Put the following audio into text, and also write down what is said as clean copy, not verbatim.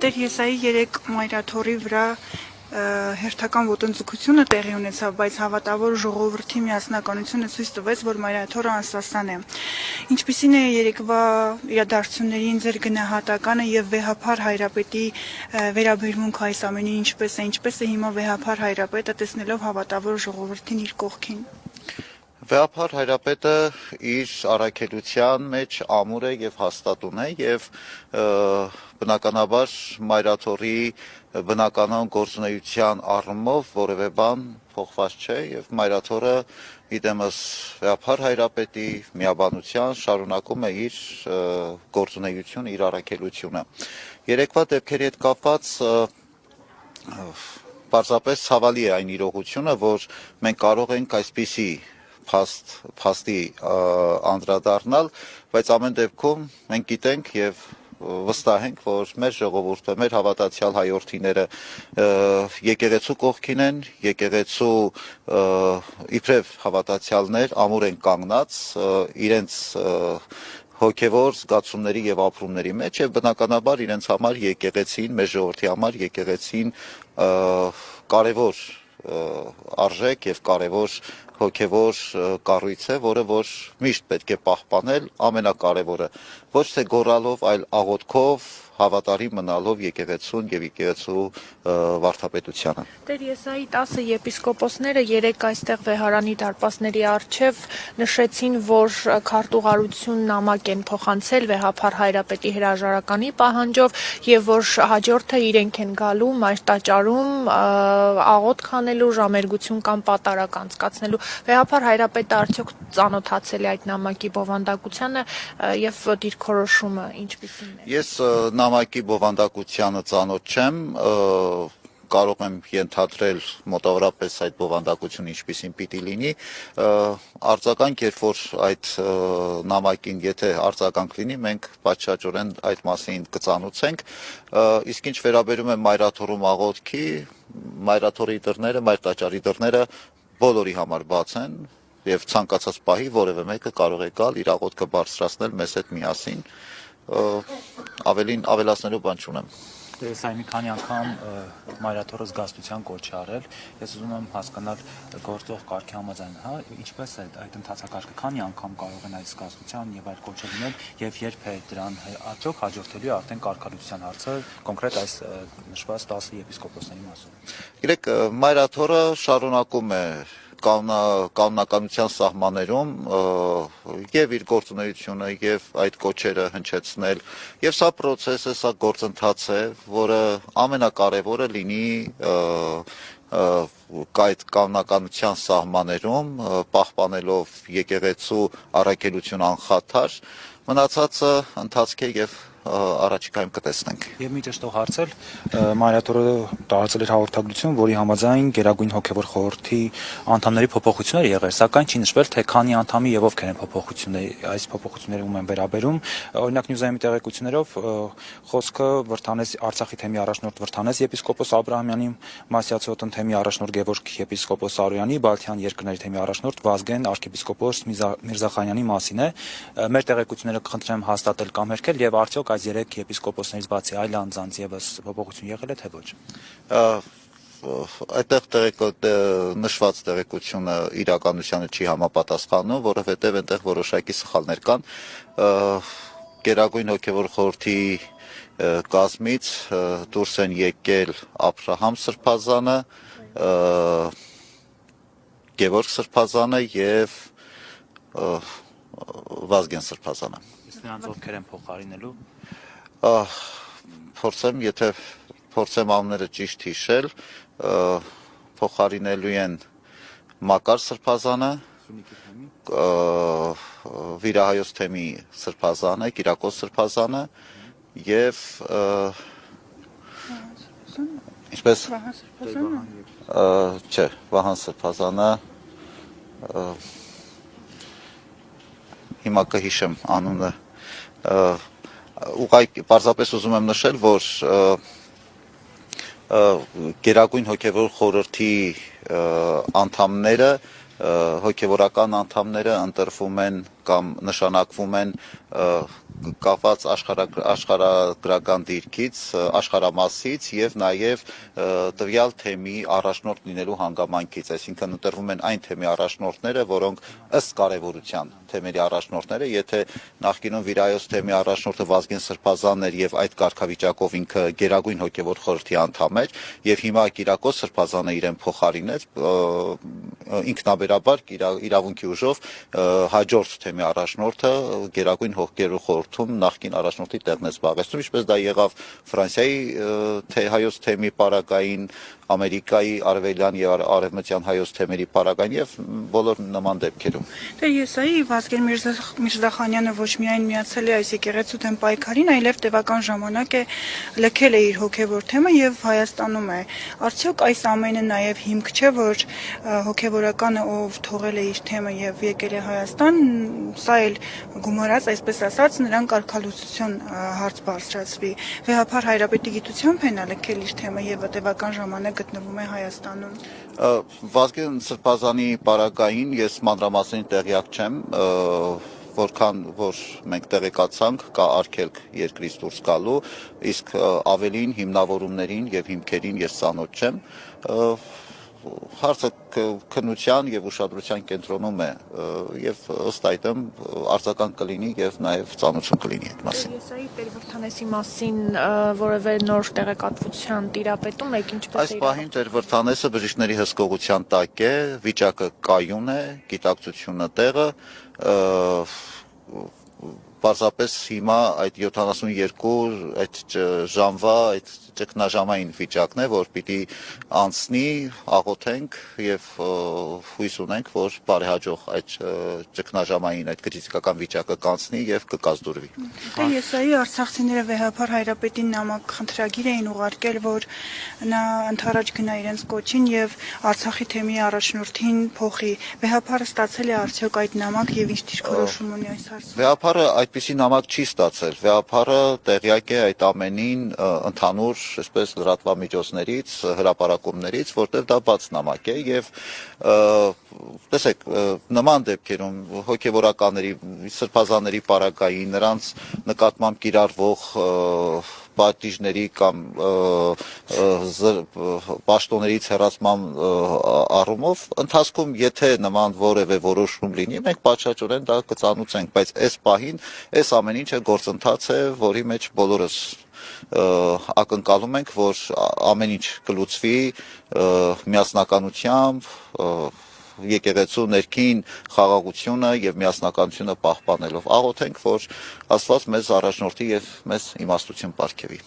Տեր Եսայի 3 մայրաթորի վրա հերթական ոտնձգությունը տեղի ունեցավ, բայց հավատավոր ժողովրդի միասնականությունը ցույց տվեց, որ մայրաթորը անսասան է։ Ինչպիսին է երեկվա իրադարձություններին ձեր գնահատականը եւ Վեհափար Հայրապետի վերաբերմունքը այս ամենին ինչպես է հիմա Վեհափար Հայրապետը տեսնելով հավատավոր ժողովրդին իր կողքին։ Վեհափար Հայրապետը իր առաքելության մեջ ամուր է եւ հաստատուն է եւ բնականաբար մայրաթորի բնականon գործունեության առումով որևէ բան փոխված չէ եւ մայրաթորը իդեմս Վեհափար Հայրապետի միաբանության շարունակում է իր գործունեությունը, իր առաքելությունը։ Երեկվա դեպքերի հետ կապված պարզապես ցավալի է այն իրողությունը, որ մենք կարող ենք այսպիսի փաստի անդրադառնալ, բայց ամեն դեպքում մենք գիտենք եւ վստահ ենք, որ մեր ժողովուրդը, մեր հավատացյալ հայրենիները եկեղեցու կողքին են, եկեղեցու իբրև հավատացյալներ ամուր են կանգնած իրենց հոգևոր զգացումների եւ ապրումների մեջ եւ բնականաբար իրենց համար եկեղեցին, մեր ժողովրդի համար եկեղեցին կարեւոր արժեք եւ կարեւոր հոգևոր կառույց է, որը որ միշտ պետք է պահպանել, ամենակարևորը ոչ թե գոռալով, այլ աղոթքով, հավատարիմ մնալով եկեղեցուն եւ եկեղեցու վարդապետությանը։ Տեր Եսայի 10 եպիսկոպոսները երեք այստեղ Վեհարանի դարպասների առջև նշեցին, որ քարտուղարություն նամակ են փոխանցել Վեհափար Հայրապետի հրաժարականի պահանջով եւ որ հաջորդը իրենք են գալու մայրտաճարում աղոթք անելու, ժամերգություն կամ պատարակ անցկացնելու։ Վեհափար Հայրապետը արդյոք ծանոթացել է այդ նամակի բովանդակությանը եւ դիրքորոշումը ինչպիսին է։ Ես նամակի բովանդակությանը ծանոթ չեմ, կարող եմ ենթադրել մոտավորապես այդ բովանդակությունը ինչպիսին պիտի լինի, արձագանք երբ որ այդ նամակին եթե արձագանք լինի, մենք պատշաճորեն այդ մասին կծանոթենք, իսկ ինչ վերաբերում է մայրաթորում աղոթքի, մայրաթորի դռները, մայրտաճարի դռները բոլորի համար բաց են եւ ցանկացած պահի որևէ մեկը կարող է գալ իր աղոթքը բարձրացնել մեզ հետ միասին, ավելացնելու բան չունեմ։ Ես այն մի քանի անգամ մայրաթորը զգաստության կոչ է արել, ես ուզում եմ հասկանալ գործող կարգի համաձայն, հա, ինչպես է այդ ընթացակարգը, քանի անգամ կարող են այդ զգաստության եւ այլ կոչը լինել եւ երբ է դրան արդյոք հաջորդելու է արդեն կարգադրության հարցը, կոնկրետ այս նշված 10 եպիսկոպոսների մասով։ Գիտեք, մայրաթորը շարունակում է կանոնականության սահմաններում եւ իր գործունեությունը եւ այդ կոչերը հնչեցնել եւ սա process է, սա գործընթաց է, որը ամենակարևորը լինի այդ կանոնականության սահմաններում պահպանելով եկեղեցու առաքելություն անխաթար, մնացածը ընթացք է եւ առաջիկայում կտեսնենք։ Եվ մի ճշտող հարցել, մայրաթորը տարածել էր հաղորդագրություն, որի համաձայն Գերագույն հոգևոր խորհրդի անդամների փոփոխություններ եղել, սակայն չի նշվել, թե քանի անդամի եւ ովքեր են փոփոխությունները, այս փոփոխությունները ում են վերաբերում։ Օրինակ Նյուզայմի տեղեկություններով խոսքը Վրթանես Արցախի թեմի առաջնորդ Վրթանես եպիսկոպոս Աբրահամյանի, Մասյացի թեմի առաջնորդ Գևորգ եպիսկոպոս Արոյանի, Բալթյան երկրների թեմի առաջնորդ Վազգեն arczepiskopos Միրզախանյանի մասին է։ Մեր տեղեկությունները կխնդրեմ հաստատել կամ հերքել եւ արդյոք այս 3 եպիսկոպոսներից բացի այլ անձանց եւս փոփոխություն եղել է թե ոչ։ Այդտեղ նշված տեղեկությունը իրականությանը չի համապատասխանում, որովհետեւ այնտեղ որոշակի սխալներ կան։ Գերագույն հոգևոր խորհրդի կազմից դուրս են եկել Աբրահամ Սրբազանը, Գևորգ Սրբազանը եւ Վազգեն Սրբազանը։ Իսկ նրանց ովքեր են փոխարինելու։ Փորձեմ անունները ճիշտ հիշել, փոխարինելու են Մակար Սրբազանը, Վիրահայոց թեմի Սրբազանը, Կիրակոս Սրբազանը եւ ինչպես չէ, Վահան Սրբազանը հիմա կհիշեմ անունը ուղղակի պարզապես ուզում եմ նշել, որ Գերագույն հոգևոր խորհրդի անդամները, հոգևորական անդամները ընտրվում են կամ նշանակվում են կապված աշխարհագրական դիրքից, աշխարհամասից եւ նաեւ տվյալ թեմի առաջնորդ լինելու հանգամանքից, այսինքն ընտրվում են այն թեմի առաջնորդները, որոնք ըստ կարևորության թեմերի առաջնորդները, եթե նախկինում Վիրայոց թեմի առաջնորդը Վազգեն Սրբազանն էր եւ այդ կարգավիճակով ինքը Գերագույն հոգեվոր խորհրդի անդամ էր եւ հիմա Կիրակոս Սրբազանը իրեն փոխարինեց, ինքնաբերաբար իրավունքի ուժով հաջորդ թեմի առաջնորդը Գերագույն հոգեվոր խորհրդում նախկին առաջնորդի տեղն է զբաղեցնում, ինչպես դա եղավ Ֆրանսիայի հայոց թեմի պարագային, Ամերիկայի արևելյան եւ արևմտյան հայոց թեմերի պարագային եւ բոլոր նման դեպքերում։ Դե եսայի Վազգեն Միրզախանյանը ոչ միայն միացել է այս եկեղեցու դեմ պայքարին, այլև տևական ժամանակ է լքել է իր հոգևոր թեմը եւ Հայաստանում է։ Արդյոք այս ամենը նաեւ հիմք չէ, որ հոգևորականը, ով թողել է իր թեմը եւ եկել է Հայաստան, սա էլ գումարած, այսպես ասած, նրան կարգալուծություն հարց բարձրացվի։ Վեհափար Հայրապետի գիտությամբ են լքել իր թեմը եւ տևական ժամանակ գտնվում է Հայաստանում։ Վազգեն Սրբազանի պարագային ես մանրամասն տեղյակ չեմ, որքան որ մենք տեղեկացանք, կա արգելք երկրից դուրս գալու, իսկ ավելին հիմնավորումներին եւ հիմքերին ես ծանոթ չեմ։ Հարցը քննության եւ ուշադրության կենտրոնում է եւ ըստ այդմ արձագանք կլինի եւ նաեւ ծանոթություն կլինի այդ մասին։ Եսայի Տեր-Վրթանեսի մասին որևէ նոր տեղեկատվության տիրապետում եք, ինչպես է։ Այս պահին Տեր-Վրթանեսը բժիշկների հսկողության տակ է, վիճակը կայուն է, գիտակցությունը տեղը, պարզապես հիմա այդ 72 այդ ժամվա այդ ճգնաժամային վիճակն է, որ պիտի անցնի, աղոթենք եւ հույս ունենք, որ բարեհաջող այդ ճգնաժամային այդ քրիտիկական վիճակը կանցնի եւ կկազդուրվի։ Դե եսայի արցախցիները Վեհափար Հայրապետին նամակ խնդրագիր էին ուղարկել, որ նա ընդառաջ գնա իրենց կոչին եւ Արցախի թեմի առաջնորդին փոխի։ Վեհափարը ստացել է արդյոք այդ նամակ եւ ինչ դիրքորոշում ունի այս հարցում։ Վեհափարը այդպիսի նամակ չի ստացել։ Վեհափարը տեղյակ է այդ ամենին ընդհանուր այսպես լրատվամիջոցներից, հրապարակումներից, որտեղ դա բաց նամակ է եւ տեսեք, նման դեպքերում հոգեվորականների, սրբազանների պարագային, նրանց նկատմամբ կիրառվող պատիժների կամ պաշտոններից հեռացման առումով ընթացքում եթե նման որևէ որոշում լինի, մենք պատշաճորեն դա կծանուցենք, բայց այս պահին այս ամեն ինչը գործընթաց է, որի մեջ բոլորս ակնկալում ենք, որ ամեն ինչ կլուծվի միասնականությամբ, եկեղեցու ներքին խաղաղությունը եւ միասնականությունը պահպանելով։ Աղոթենք, որ Աստված մեզ առաջնորդի եւ մեզ իմաստություն պարգևի։